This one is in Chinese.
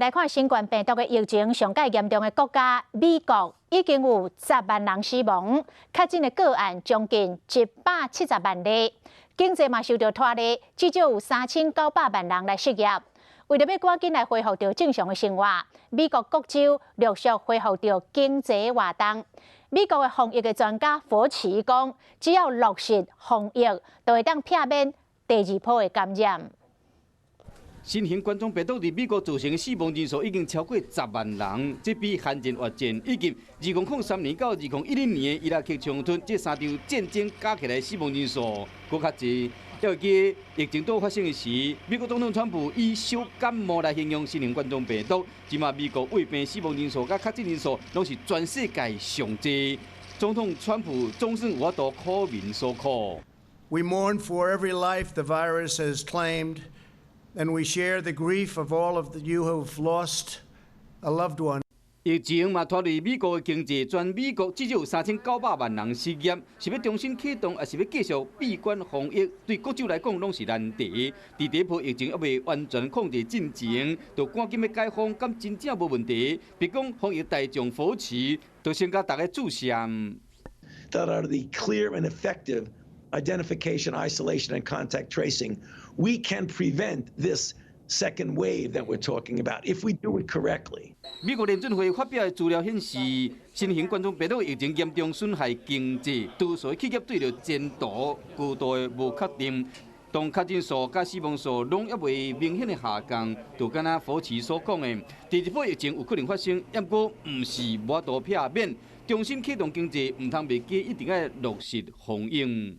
来看新冠病毒的疫情上界严重的国家美国，已经有10万人死亡，确诊的个案将近170万例，经济嘛受到拖累，至少有3900万人来失业。为了要赶紧来恢复到正常的生活，美国各州陆续恢复到经济活动。美国的防疫的专家佛奇讲，只要落实防疫，就会当避免第二波的感染。 新型冠状病毒伫美国造成的死亡人数已经超过10万人，这比韩战、越战以及2003年到2010年的伊拉克冲突这3场战争加起来死亡人数搁较济。要记疫情都发生的时，美国总统川普以小感冒来形容新型冠状病毒。即马美国胃病死亡人数甲确诊人数拢是全世界上济。总统川普总算有法度苦民所苦。We mourn for every life the virus has claimed. And we share the grief of all of you who have lost a loved one. 疫情嘛拖累美国的经济，全美国至少有3900万人失业，是要重新启动，还是要继续闭关防疫？对各州来讲拢是难题。伫第一波疫情还未完全控制进前，就赶紧要解封，敢真正无问题？别讲防疫大众扶持，就先甲大家注射。That are the clear and effective identification, isolation, and contact tracing, we can prevent this second wave that we're talking about if we do it correctly. 美国联准会发表的资料显示，新型冠状病毒疫情严重损害经济，多数企业对着前途高度的无确定。当确诊数甲死亡数拢还未明显的下降，就敢若佛奇所讲的，第二波疫情有可能发生，不过唔是无法度避免。重新启动经济，唔通袂记一定要落实防疫。